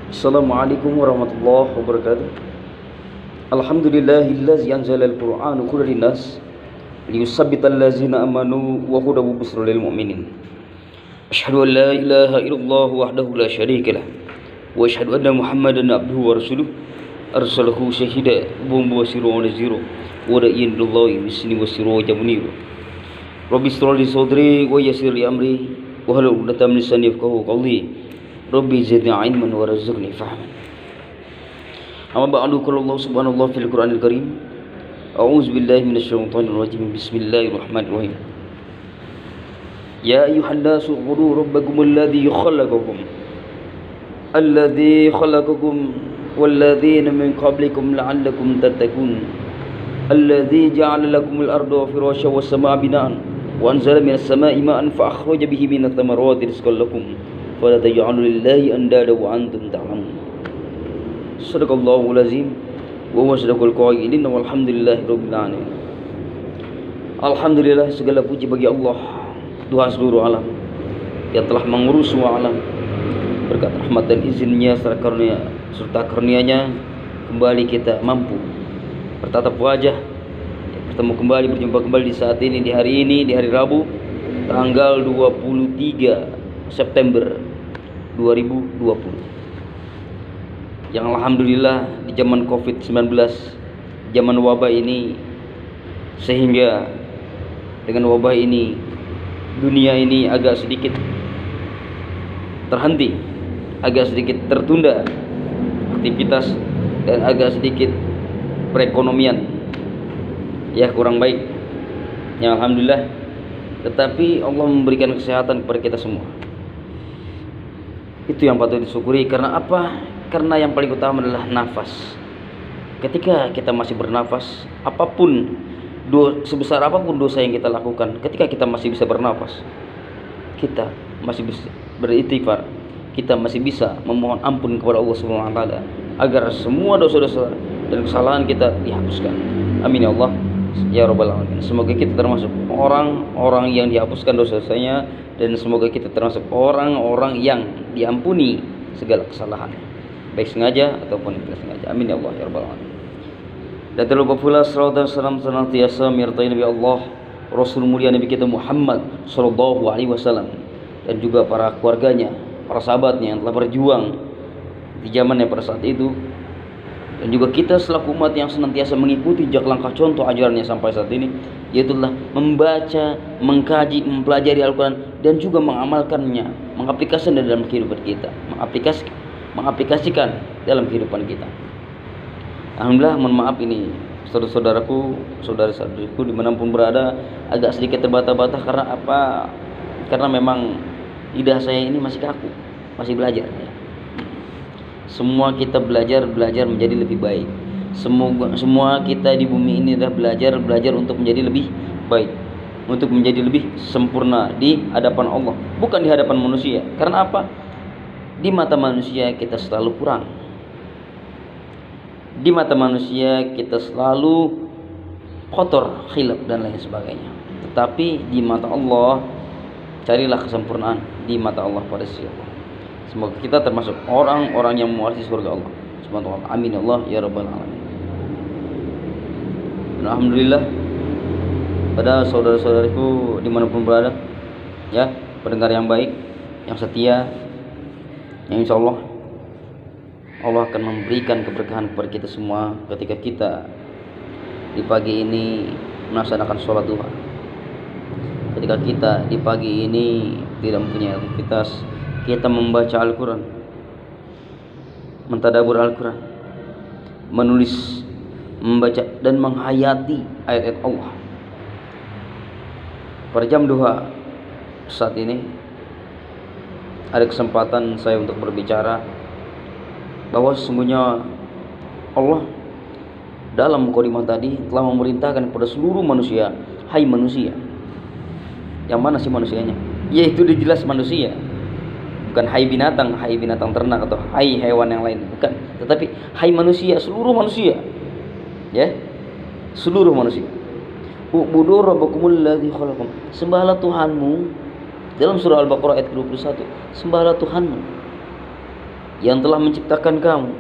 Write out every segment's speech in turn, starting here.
Assalamualaikum warahmatullahi wabarakatuh. Alhamdulillahillazi anzalal Qur'ana hudan linnas liyusabbital ladzina amanu wa hudan wa busyra lil mu'minin. Asyhadu an la ilaha illallah wahdahu la syarika lah wa asyhadu anna Muhammadan abduhu wa rasuluh arsalahu syahida wa mubasyiran wa nadhira wa da'iyan ilallahi bisni wa sirajan munira. Rabbi shrah li sadri wa yassir li amri wa hlul 'uqdatam min lisani yafqahu qawli. Rabbi zidni ilman warzuqni fahman. Amma ba'du, qala Allah subhanahu wa ta'ala fil Qur'anil Karim. A'udzu billahi minasyaitonir rajim. Bismillahirrahmanirrahim. Ya ayyuhan nasu ubudu rabbakumul ladzi khalaqakum walladzina min qablikum la'allakum tattaqun. Alladzi ja'ala lakumul arda firasyan was samaa'a bina'an wa anzala minas samaa'i ma'an fa akhraja bihi minats thamarati rizqan lakum fala taj'alu lillahi andada wa antum ta'lamun. Shadaqallahul azim wa huwa sadaqul qailin walhamdulillahi rabbil alamin. Alhamdulillah, segala puji bagi Allah, Tuhan seluruh alam yang telah mengurus semua alam. Berkat rahmat dan izinnya serta karunia-Nya kembali kita mampu bertatap wajah, bertemu kembali, berjumpa kembali di saat ini, di hari Rabu tanggal 23 September 2020, yang alhamdulillah di zaman COVID-19, zaman wabah ini, sehingga dengan wabah ini dunia ini agak sedikit terhenti, agak sedikit tertunda aktivitas, dan agak sedikit perekonomian ya kurang baik. Ya alhamdulillah, tetapi Allah memberikan kesehatan kepada kita semua. Itu yang patut disyukuri. Karena apa? Karena yang paling utama adalah nafas. Ketika kita masih bernafas, apapun sebesar apapun dosa yang kita lakukan, ketika kita masih bisa bernafas, kita masih bisa beristighfar, kita masih bisa memohon ampun kepada Allah Subhanahu wa taala agar semua dosa-dosa dan kesalahan kita dihapuskan. Amin ya Allah ya rabbal alamin. Semoga kita termasuk orang-orang yang dihapuskan dosa-dosanya, dan semoga kita termasuk orang-orang yang diampuni segala kesalahan, baik sengaja ataupun tidak sengaja. Amin ya Allah ya rabbal alamin. Dan terlupa pula salawat dan salam senantiasa menyertai Nabi Allah, Rasul mulia Nabi kita Muhammad sallallahu alaihi wasallam, dan juga para keluarganya, para sahabatnya yang telah berjuang di zamannya pada saat itu, dan juga kita selaku umat yang senantiasa mengikuti jejak langkah contoh ajarannya sampai saat ini, yaitu adalah membaca, mengkaji, mempelajari Al-Quran, dan juga mengamalkannya, mengaplikasikan dalam kehidupan kita, mengaplikasikan dalam kehidupan kita. Alhamdulillah, mohon maaf ini saudara-saudaraku, saudara-saudariku dimanapun berada, agak sedikit terbata-bata. Karena apa? Karena memang lidah saya ini masih kaku, masih belajar ya. Semua kita belajar menjadi lebih baik. Semua kita di bumi ini adalah belajar untuk menjadi lebih baik, untuk menjadi lebih sempurna di hadapan Allah, bukan di hadapan manusia. Karena apa? Di mata manusia kita selalu kurang. Di mata manusia kita selalu kotor, khilaf dan lain sebagainya. Tetapi di mata Allah, carilah kesempurnaan di mata Allah pada sisi Allah. Semoga kita termasuk orang-orang yang mewarisi surga Allah Subhanahu wa ta'ala. Amin ya Allah ya rabbal alamin. Dan alhamdulillah, pada saudara-saudariku dimanapun berada ya, pendengar yang baik, yang setia, yang insya Allah Allah akan memberikan keberkahan kepada kita semua ketika kita di pagi ini melaksanakan sholat duha, ketika kita di pagi ini tidak mempunyai aktivitas, kita membaca Al-Quran, mentadabbur Al-Quran, menulis, membaca dan menghayati ayat-ayat Allah. Pada jam duha saat ini ada kesempatan saya untuk berbicara bahwa sesungguhnya Allah dalam mukadimah tadi telah memerintahkan kepada seluruh manusia, hai manusia. Yang mana sih manusianya? Yaitu jelas manusia, bukan hai binatang ternak atau hai hewan yang lain, bukan, tetapi hai manusia, seluruh manusia ya, seluruh manusia. Ubudu rabbakumul ladzi khalaqakum, sembahlah Tuhanmu. Dalam surah Al-Baqarah ayat 21, sembahlah Tuhanmu. yang telah menciptakan kamu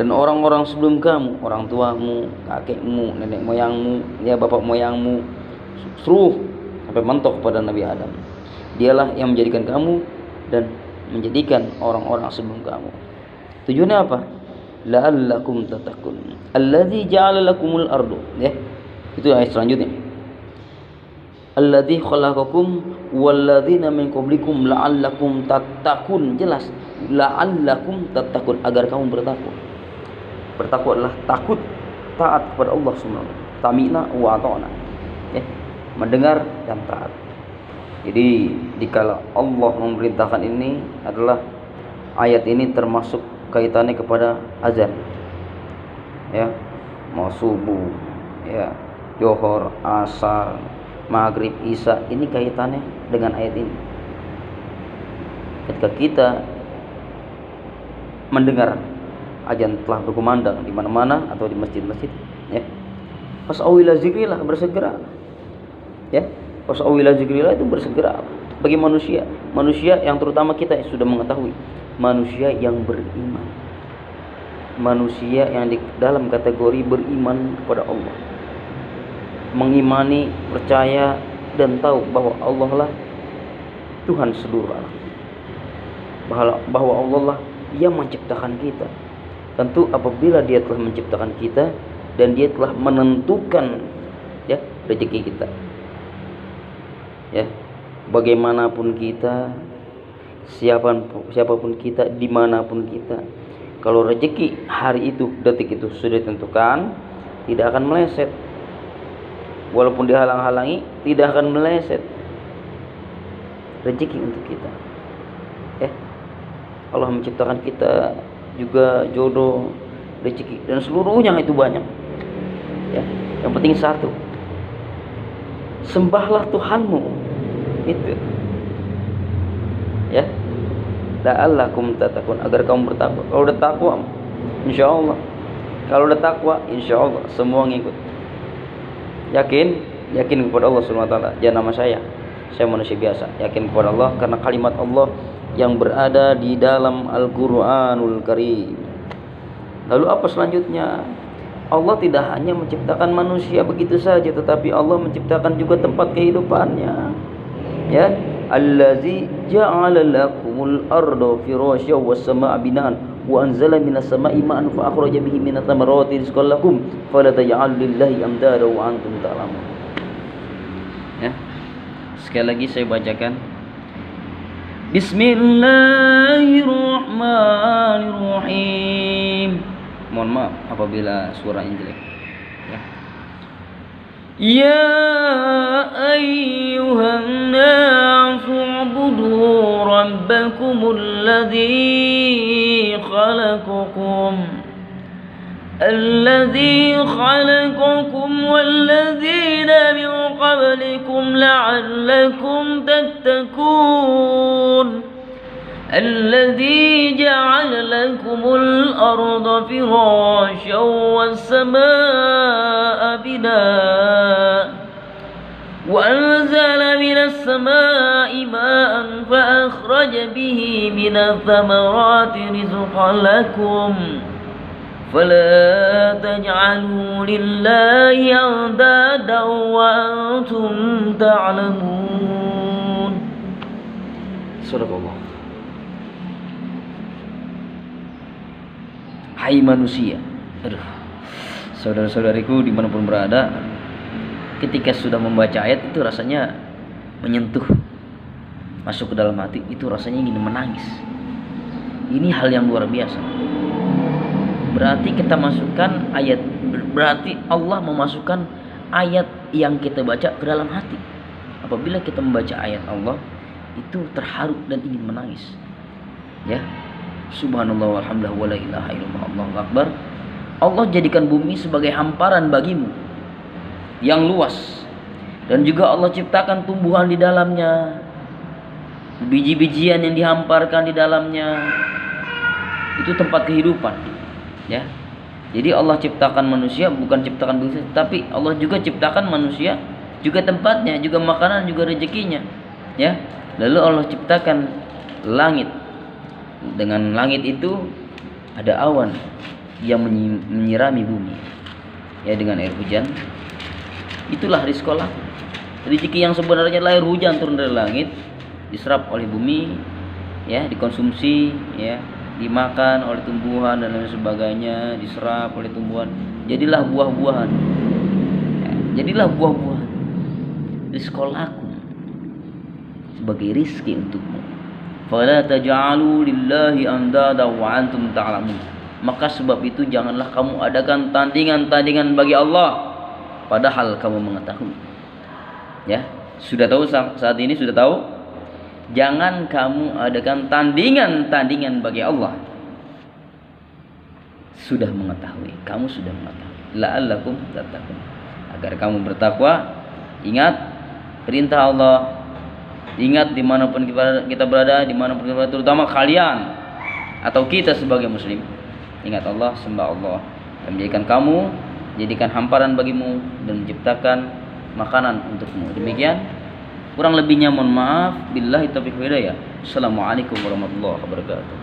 dan orang-orang sebelum kamu, orang tuamu, kakekmu, nenek moyangmu, ya bapak moyangmu, seluruh sampai mentok pada Nabi Adam. Dialah yang menjadikan kamu dan menjadikan orang-orang sebelum kamu. Tujuannya apa? La'allakum tattaqun. Alladzi ja'ala lakumul ardu. Ya. Itu ayat selanjutnya. Alladzi khalaqakum walladzina min qablikum la'allakum tattaqun. Jelas, la'allakum tattaqun, agar kamu bertakwa. Bertakwa adalah takut, taat kepada Allah Subhanahu. Tamina wa ata'na. Ya, mendengar dan taat. Jadi dikala Allah memerintahkan ini adalah ayat ini termasuk kaitannya kepada azan. Ya, mau subuh, ya, Johor, asar, maghrib, isya, ini kaitannya dengan ayat ini. Ketika kita mendengar azan telah berkumandang di mana-mana atau di masjid-masjid, ya, fas'awila zikrillah, bersegera, ya, fas'awila zikrillah itu bersegera bagi manusia yang terutama kita yang sudah mengetahui, manusia yang beriman, manusia yang di dalam kategori beriman kepada Allah, mengimani, percaya dan tahu bahwa Allah lah Tuhan seluruh alam, bahwa Allah lah yang menciptakan kita. Tentu apabila Dia telah menciptakan kita dan Dia telah menentukan, ya, rezeki kita, ya, bagaimanapun kita, siapapun kita, dimanapun kita, kalau rezeki hari itu, detik itu sudah ditentukan, tidak akan meleset. Walaupun dihalang-halangi, tidak akan meleset rezeki untuk kita. Allah menciptakan kita juga jodoh, rezeki dan seluruhnya itu banyak. Ya, yang penting satu, sembahlah Tuhanmu. Itu. Ya. La'allakum tattaqun, agar kamu bertakwa. Kalau udah takwa, insyaallah. Kalau udah takwa, insyaallah semua ngikut. Yakin kepada Allah Subhanahu wa taala. Jangan nama saya manusia biasa. Yakin kepada Allah karena kalimat Allah yang berada di dalam Al-Qur'anul Karim. Lalu apa selanjutnya? Allah tidak hanya menciptakan manusia begitu saja, tetapi Allah menciptakan juga tempat kehidupannya. Ya, allazi ja'ala lakumul arda firasya was samaa'a binaan wa anzala minas samaa'i ma'an fa akhraja bihi minats thamarati rizqan lakum fala taj'alu lillahi amdada wa antum ta'lamun. Ya. Sekali lagi saya bacakan. Bismillahirrahmanirrahim. Mohon maaf apabila suaranya jelek. Ya. Ya ayyuhan nasu ubudu rabbakumul ladzi khalaqakum الذي خلقكم والذين من قبلكم لعلكم تتقون الذي جعل لكم الأرض فراشا والسماء بناء وأنزل من السماء ماء فأخرج به من الثمرات رزقا لكم فلا تجعلوا لله أندادا وأنتم تعلمون. Subhanallah. Hai manusia, saudara-saudariku dimanapun berada, ketika sudah membaca ayat itu rasanya menyentuh, masuk ke dalam hati, itu rasanya ingin menangis. Ini hal yang luar biasa. Berarti kita masukkan ayat, berarti Allah memasukkan ayat yang kita baca ke dalam hati. Apabila kita membaca ayat Allah, itu terharu dan ingin menangis. Ya, subhanallah walhamdulillah wala ilaha illallah Allahu akbar. Allah jadikan bumi sebagai hamparan bagimu yang luas, dan juga Allah ciptakan tumbuhan di dalamnya, biji-bijian yang dihamparkan di dalamnya. Itu tempat kehidupan. Ya, jadi Allah ciptakan manusia, bukan ciptakan manusia, tapi Allah juga ciptakan manusia, juga tempatnya, juga makanan, juga rezekinya. Ya, lalu Allah ciptakan langit, dengan langit itu ada awan yang menyirami bumi ya dengan air hujan. Itulah rizki Allah. Rezeki yang sebenarnya air hujan turun dari langit, diserap oleh bumi ya, dikonsumsi ya, dimakan oleh tumbuhan dan lain sebagainya, diserap oleh tumbuhan, jadilah buah-buahan ya, jadilah buah-buahan. Rizqalakum, sebagai rizki untukmu. Fala taj'alu lillahi andada wa antum ta'lamun. Maka sebab itu janganlah kamu adakan tandingan-tandingan bagi Allah padahal kamu mengetahui. Ya, sudah tahu saat ini, sudah tahu. Jangan kamu adakan tandingan-tandingan bagi Allah. Sudah mengetahui, kamu sudah mengetahui. La'allakum tattaqun. Agar kamu bertakwa, ingat perintah Allah. Ingat dimanapun kita berada, dimanapun kita berada, terutama kalian atau kita sebagai muslim. Ingat Allah, sembah Allah yang menjadikan kamu, jadikan hamparan bagimu dan menciptakan makanan untukmu. Demikian, kurang lebihnya mohon maaf. Billahi taufiq wal hidayah. Assalamualaikum warahmatullahi wabarakatuh.